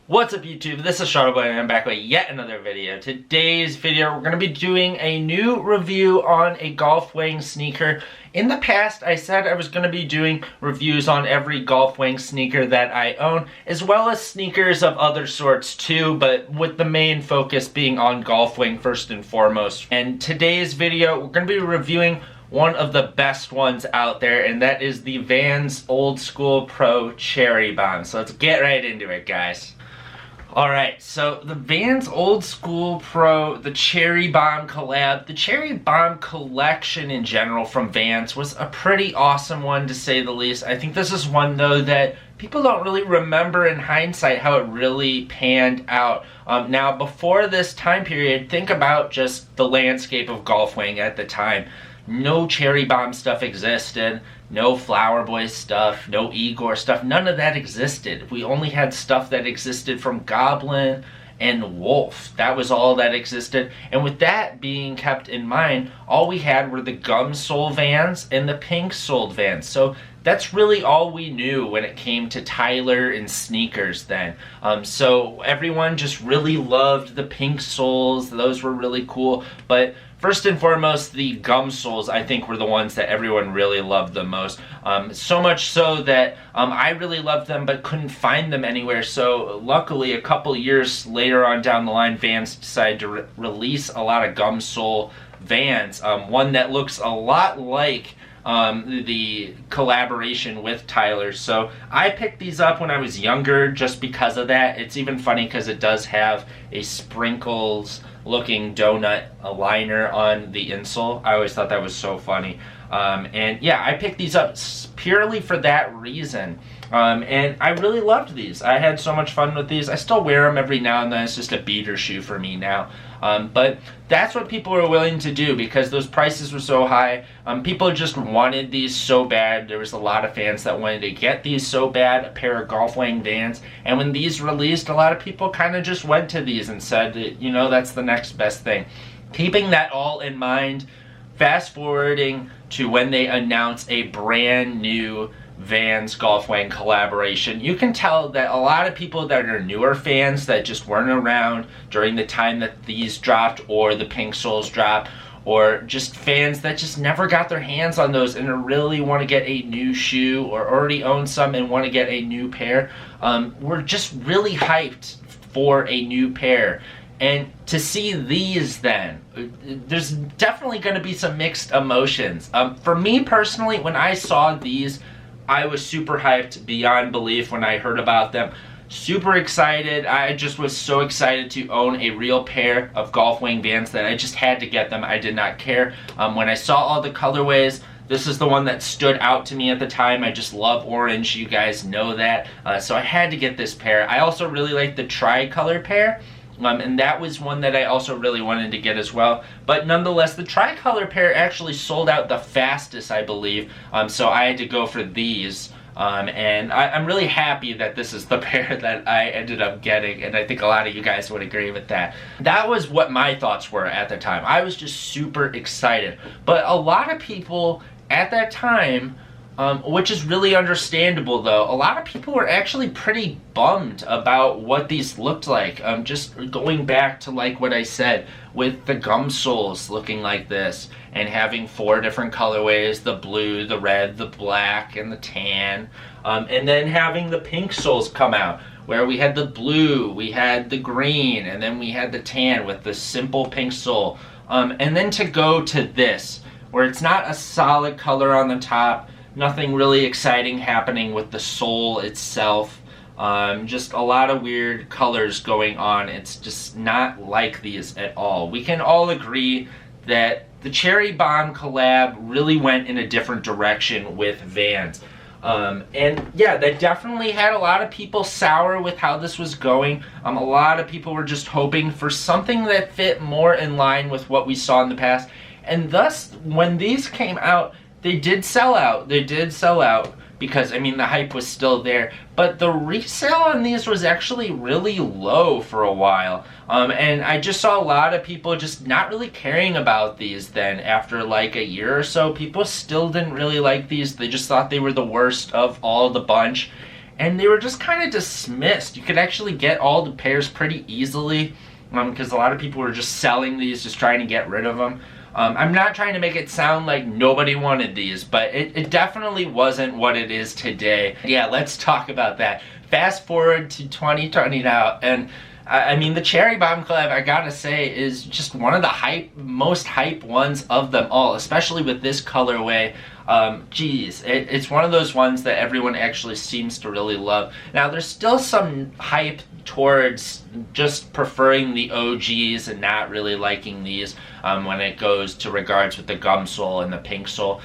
What's up YouTube, this is Shuttle Boy and I'm back with yet another video. Today's video we're going to be doing a new review on a Golf Wang sneaker. In the past I said I was going to be doing reviews on every Golf Wang sneaker that I own, as well as sneakers of other sorts too, but with the main focus being on Golf Wang first and foremost. And today's video we're going to be reviewing one of the best ones out there, and that is the Vans Old School Pro Cherry Bomb. So let's get right into it, guys. Alright, so the Vans Old School Pro, the Cherry Bomb collab, the Cherry Bomb collection in general from Vans was a pretty awesome one to say the least. I think this is one though that people don't really remember in hindsight how it really panned out. Now before this time period, think about just the landscape of Golf Wang at the time. No Cherry Bomb stuff existed, no Flower Boy stuff, no Igor stuff, none of that existed. We only had stuff that existed from Goblin and Wolf. That was all that existed. And with that being kept in mind, all we had were the gum sole Vans and the pink soled Vans. So that's really all we knew when it came to Tyler and sneakers then. So everyone just really loved the pink soles. Those were really cool. But first and foremost, the gum soles I think were the ones that everyone really loved the most. So much so that I really loved them but couldn't find them anywhere. So luckily a couple years later on down the line, Vans decided to release a lot of gum sole Vans. One that looks a lot like the collaboration with Tyler. So I picked these up when I was younger just because of that. It's even funny because it does have a sprinkles looking donut liner on the insole. I always thought that was so funny. And yeah, I picked these up purely for that reason. And I really loved these. I had so much fun with these. I still wear them every now and then. It's just a beater shoe for me now. But that's what people were willing to do because those prices were so high. People just wanted these so bad. There was a lot of fans that wanted to get these so bad, a pair of Golf Wang Vans. And when these released, a lot of people kind of just went to these and said, you know, that's the next best thing. Keeping that all in mind, fast forwarding to when they announce a brand new Vans Golf Wang collaboration, you can tell that a lot of people that are newer fans that just weren't around during the time that these dropped or the pink soles dropped, or just fans that just never got their hands on those and really want to get a new shoe or already own some and want to get a new pair, were just really hyped for a new pair. And to see these then, there's definitely going to be some mixed emotions. For me personally, when I saw these, I was super hyped beyond belief when I heard about them. Super excited. I just was so excited to own a real pair of Golf Wang Vans that I just had to get them. I did not care. When I saw all the colorways, this is the one that stood out to me at the time. I just love orange. You guys know that. So I had to get this pair. I also really like the tricolor pair. And that was one that I also really wanted to get as well. But nonetheless, the tricolor pair actually sold out the fastest, I believe. So I had to go for these. And I'm really happy that this is the pair that I ended up getting. And I think a lot of you guys would agree with that. That was what my thoughts were at the time. I was just super excited. But a lot of people at that time, which is really understandable though, a lot of people were actually pretty bummed about what these looked like. Just going back to like what I said, with the gum soles looking like this and having 4 different colorways, the blue, the red, the black, and the tan, and then having the pink soles come out where we had the blue, we had the green, and then we had the tan with the simple pink sole. And then to go to this where it's not a solid color on the top, nothing really exciting happening with the sole itself. Just a lot of weird colors going on. It's just not like these at all. We can all agree that the Cherry Bomb collab really went in a different direction with Vans. And yeah, that definitely had a lot of people sour with how this was going. A lot of people were just hoping for something that fit more in line with what we saw in the past. And thus, when these came out, they did sell out. They did sell out because, I mean, the hype was still there. But the resale on these was actually really low for a while. And I just saw a lot of people just not really caring about these then. After like a year or so, people still didn't really like these. They just thought they were the worst of all the bunch. and they were just kind of dismissed. You could actually get all the pairs pretty easily, because a lot of people were just selling these, just trying to get rid of them. I'm not trying to make it sound like nobody wanted these, but it definitely wasn't what it is today. Yeah, let's talk about that. Fast forward to 2020 now, and I mean, the Cherry Bomb collab, I gotta say, is just one of the most hype ones of them all, especially with this colorway. Geez, it's one of those ones that everyone actually seems to really love. Now, there's still some hype towards just preferring the OGs and not really liking these when it goes to regards with the gum sole and the pink sole,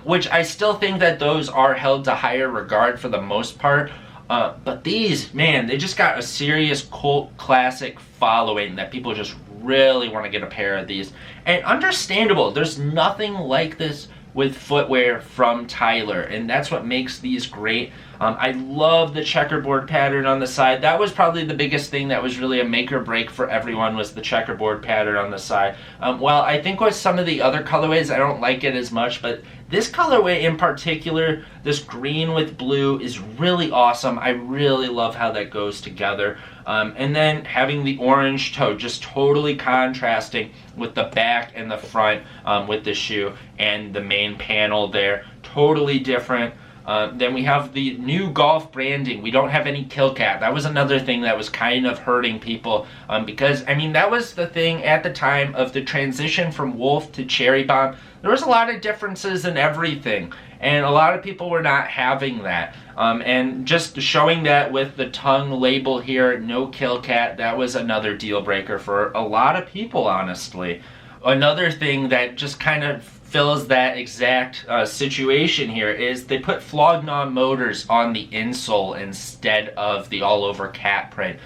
which I still think that those are held to higher regard for the most part. But these, man, they just got a serious cult classic following that people just really want to get a pair of these. And understandable, there's nothing like this with footwear from Tyler, and that's what makes these great. I love the checkerboard pattern on the side. That was probably the biggest thing that was really a make or break for everyone, was the checkerboard pattern on the side. Well, I think with some of the other colorways, I don't like it as much, but this colorway in particular, this green with blue, is really awesome. I really love how that goes together. And then having the orange toe just totally contrasting with the back and the front with the shoe, and the main panel there, totally different. Then we have the new golf branding. We don't have any Killcat. That was another thing that was kind of hurting people, because, I mean, that was the thing at the time of the transition from Wolf to Cherry Bomb. There was a lot of differences in everything, and a lot of people were not having that. And just showing that with the tongue label here, no Killcat, that was another deal breaker for a lot of people, honestly. Another thing that just kind of fills that exact situation here is they put Flognaw motors on the insole instead of the all-over cat print,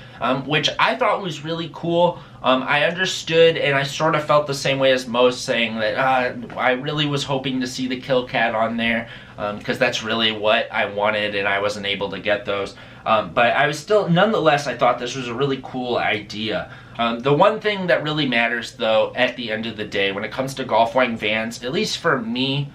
which I thought was really cool. I understood, and I sort of felt the same way as most, saying that I really was hoping to see the Killcat on there, because that's really what I wanted, and I wasn't able to get those. But I was still, nonetheless, I thought this was a really cool idea. The one thing that really matters, though, at the end of the day, when it comes to Golf Wang Vans, at least for me,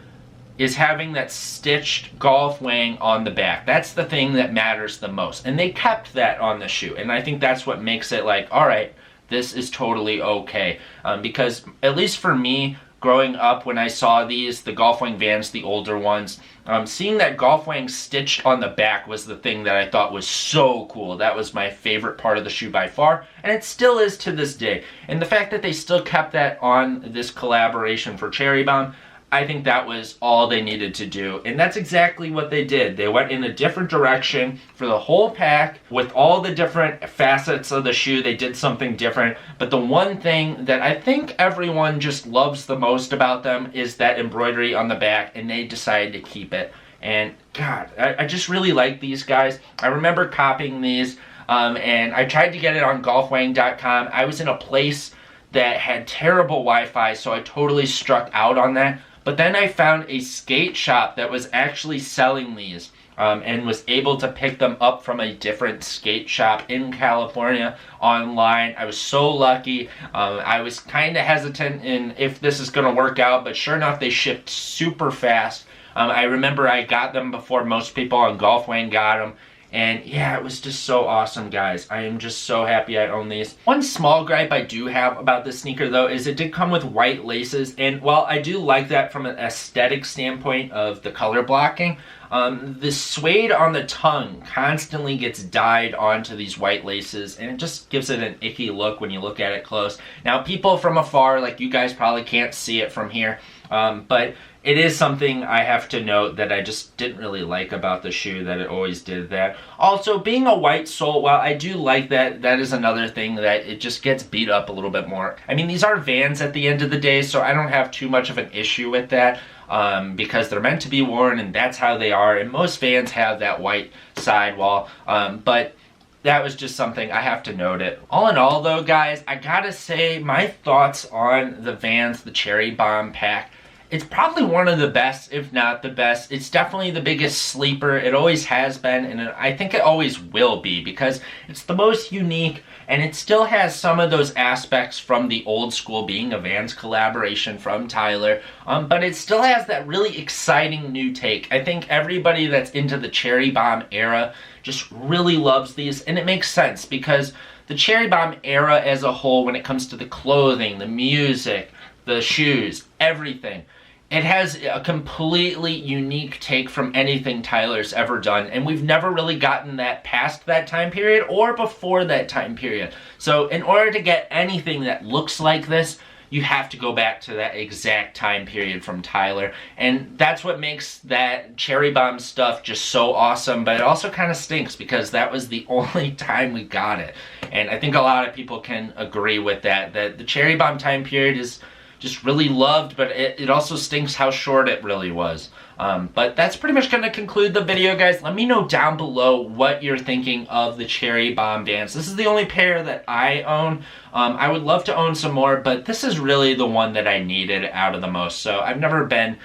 is having that stitched Golf Wang on the back. That's the thing that matters the most. And they kept that on the shoe. And I think that's what makes it like, all right, this is totally okay. Because, at least for me, growing up, when I saw these, the Golf Wang Vans, the older ones, seeing that Golf Wang stitched on the back was the thing that I thought was so cool. That was my favorite part of the shoe by far, and it still is to this day. And the fact that they still kept that on this collaboration for Cherry Bomb, I think that was all they needed to do, and that's exactly what they did. They went in a different direction for the whole pack. With all the different facets of the shoe, they did something different, but the one thing that I think everyone just loves the most about them is that embroidery on the back, and they decided to keep it. And God, I just really like these guys. I remember copying these, and I tried to get it on golfwang.com. I was in a place that had terrible Wi-Fi, so I totally struck out on that. But then I found a skate shop that was actually selling these, and was able to pick them up from a different skate shop in California online. I was so lucky. I was kind of hesitant in if this is going to work out, but sure enough, they shipped super fast. I remember I got them before most people on Golf Wang got them. And yeah, it was just so awesome, guys. I am just so happy I own these. One small gripe I do have about this sneaker, though, is it did come with white laces. And while I do like that from an aesthetic standpoint of the color blocking, the suede on the tongue constantly gets dyed onto these white laces, and it just gives it an icky look when you look at it close. Now, people from afar, like you guys, probably can't see it from here, but it is something I have to note that I just didn't really like about the shoe, that it always did that. Also, being a white sole, while I do like that, that is another thing that it just gets beat up a little bit more. I mean, these are Vans at the end of the day, so I don't have too much of an issue with that, because they're meant to be worn, and that's how they are, and most Vans have that white sidewall, but that was just something I have to note it. All in all, though, guys, I gotta say, my thoughts on the Vans, the Cherry Bomb pack, It's probably one of the best, if not the best. It's definitely the biggest sleeper. It always has been, and I think it always will be, because it's the most unique, and it still has some of those aspects from the old school, being a Vans collaboration from Tyler, but it still has that really exciting new take. I think everybody that's into the Cherry Bomb era just really loves these, and it makes sense, because the Cherry Bomb era as a whole, when it comes to the clothing, the music, the shoes, everything, it has a completely unique take from anything Tyler's ever done, and we've never really gotten that past that time period or before that time period. So in order to get anything that looks like this, you have to go back to that exact time period from Tyler, and that's what makes that Cherry Bomb stuff just so awesome. But it also kind of stinks, because that was the only time we got it, and I think a lot of people can agree with that the Cherry Bomb time period is just really loved, but it also stinks how short it really was. But that's pretty much going to conclude the video, guys. Let me know down below what you're thinking of the Cherry Bomb Vans. This is the only pair that I own. I would love to own some more, but this is really the one that I needed out of the most. So I've never been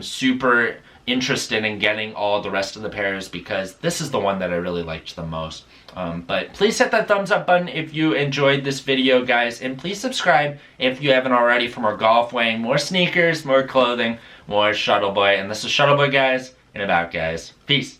super interested in getting all the rest of the pairs, because this is the one that I really liked the most. But please hit that thumbs up button if you enjoyed this video, guys, and please subscribe if you haven't already for more Golf Wang, more sneakers, more clothing, more Shuttle Boy. And this is Shuttle Boy, guys, and about, guys. Peace.